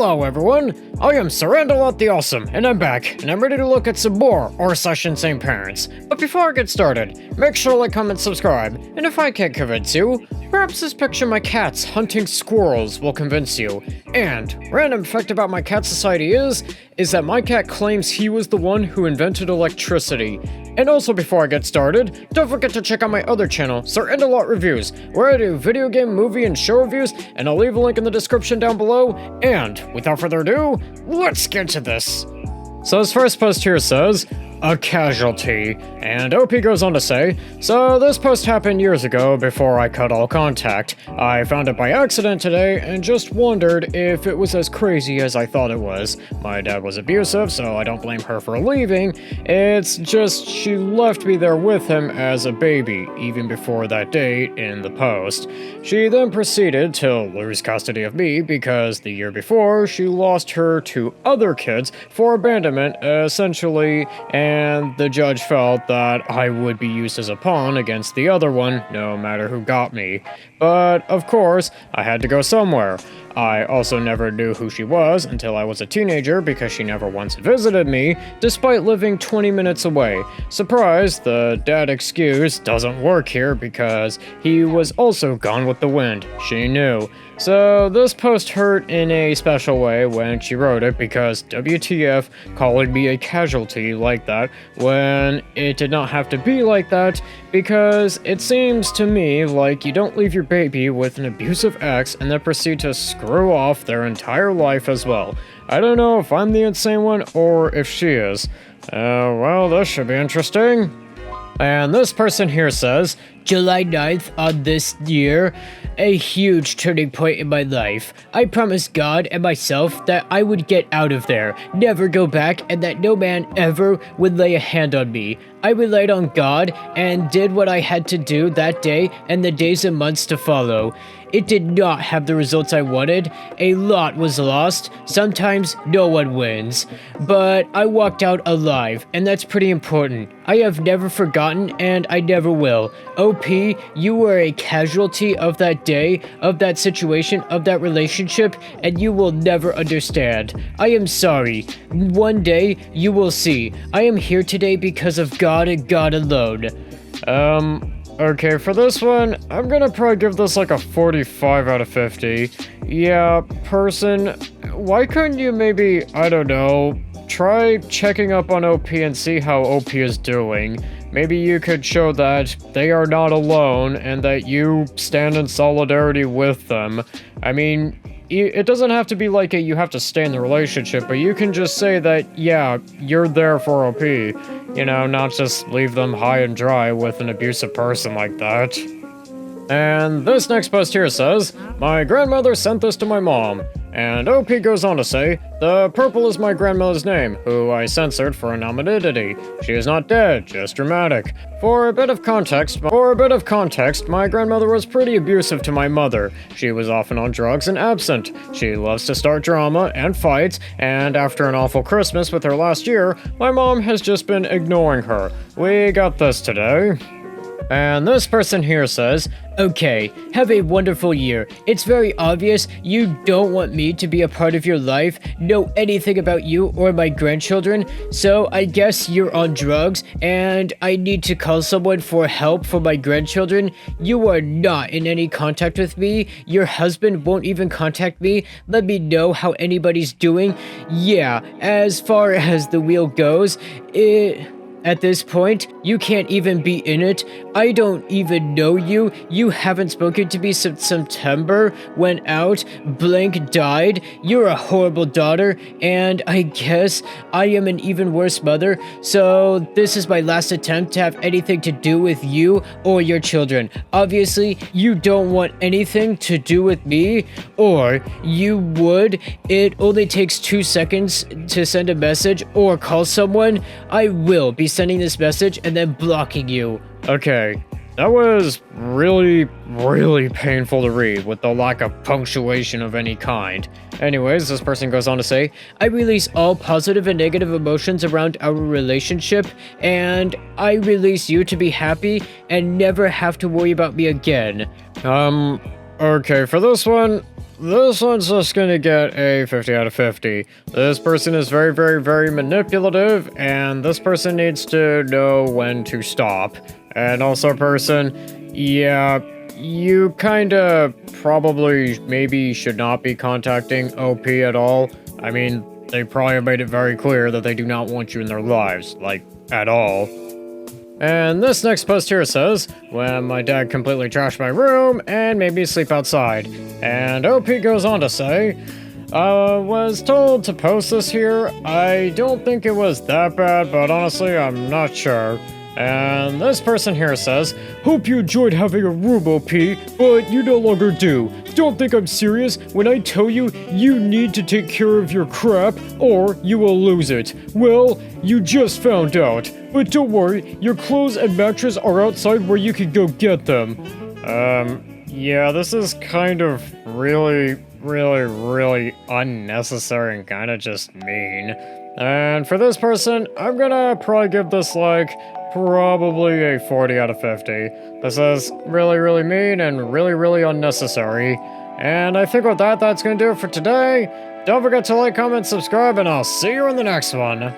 Hello everyone, I am Surrendalot the Awesome, and I'm back, and I'm ready to look at some more Insane Parents. But before I get started, make sure to like, comment, subscribe, and if I can't convince you, perhaps this picture of my cats hunting squirrels will convince you. And, random fact about my cat society is that my cat claims he was the one who invented electricity. And also before I get started, don't forget to check out my other channel, Surrendalot Reviews, where I do video game, movie, and show reviews, and I'll leave a link in the description down below. And, without further ado, let's get to this. So this first post here says, a casualty, and OP goes on to say, so this post happened years ago before I cut all contact. I found it by accident today and just wondered if it was as crazy as I thought it was. My dad was abusive, so I don't blame her for leaving. It's just she left me there with him as a baby, even before that date in the post. She then proceeded to lose custody of me because the year before she lost her to other kids for abandonment, essentially, and the judge felt that I would be used as a pawn against the other one, no matter who got me. But, of course, I had to go somewhere. I also never knew who she was until I was a teenager because she never once visited me, despite living 20 minutes away. Surprise, the dad excuse doesn't work here because he was also gone with the wind. She knew. So this post hurt in a special way when she wrote it because WTF calling me a casualty like that when it did not have to be like that, because it seems to me like you don't leave your baby with an abusive ex and then proceed to screw off their entire life as well. I don't know if I'm the insane one or if she is. Well, this should be interesting. And this person here says, July 9th on this year, a huge turning point in my life. I promised God and myself that I would get out of there, never go back, and that no man ever would lay a hand on me. I relied on God and did what I had to do that day and the days and months to follow. It did not have the results I wanted. A lot was lost. Sometimes no one wins. But I walked out alive, and that's pretty important. I have never forgotten, and I never will. OP, you were a casualty of that day, of that situation, of that relationship, and you will never understand. I am sorry. One day, you will see. I am here today because of God and God alone. Okay, for this one, I'm gonna probably give this like a 45 out of 50. Yeah, person, why couldn't you maybe, I don't know, try checking up on OP and see how OP is doing? Maybe you could show that they are not alone and that you stand in solidarity with them. I mean, it doesn't have to be like you have to stay in the relationship, but you can just say that, yeah, you're there for OP. You know, not just leave them high and dry with an abusive person like that. And this next post here says, my grandmother sent this to my mom. And OP goes on to say, the purple is my grandmother's name, who I censored for anonymity. She is not dead, just dramatic. For a bit of context, my grandmother was pretty abusive to my mother. She was often on drugs and absent. She loves to start drama and fights, and after an awful Christmas with her last year, my mom has just been ignoring her. We got this today. And this person here says, okay, have a wonderful year. It's very obvious you don't want me to be a part of your life, know anything about you or my grandchildren, so I guess you're on drugs and I need to call someone for help for my grandchildren. You are not in any contact with me. Your husband won't even contact me. Let me know how anybody's doing. Yeah, as far as the wheel goes, at this point, you can't even be in it. I don't even know you. You haven't spoken to me since September, went out, blank died. You're a horrible daughter, and I guess I am an even worse mother, so this is my last attempt to have anything to do with you or your children. Obviously, you don't want anything to do with me, or you would. It only takes 2 seconds to send a message or call someone. I will be sending this message and then blocking you. Okay, that was really painful to read with the lack of punctuation of any kind. Anyways, this person goes on to say, I release all positive and negative emotions around our relationship, and I release you to be happy and never have to worry about me again. Okay, for this one, this one's just gonna get a 50 out of 50. This person is very, very, very manipulative, and this person needs to know when to stop. And also, person, yeah, you kinda probably maybe should not be contacting OP at all. I mean, they probably made it very clear that they do not want you in their lives, like, at all. And this next post here says, when my dad completely trashed my room and made me sleep outside. And OP goes on to say, was told to post this here. I don't think it was that bad, but honestly, I'm not sure. And this person here says, hope you enjoyed having a room, OP, but you no longer do. Don't think I'm serious when I tell you you need to take care of your crap or you will lose it. Well, you just found out. But don't worry, your clothes and mattress are outside where you can go get them. Yeah, this is kind of really unnecessary and kind of just mean. And for this person, I'm gonna probably give this like probably a 40 out of 50. This is really mean and really unnecessary. And I think with that, that's gonna do it for today. Don't forget to like, comment, subscribe, and I'll see you in the next one.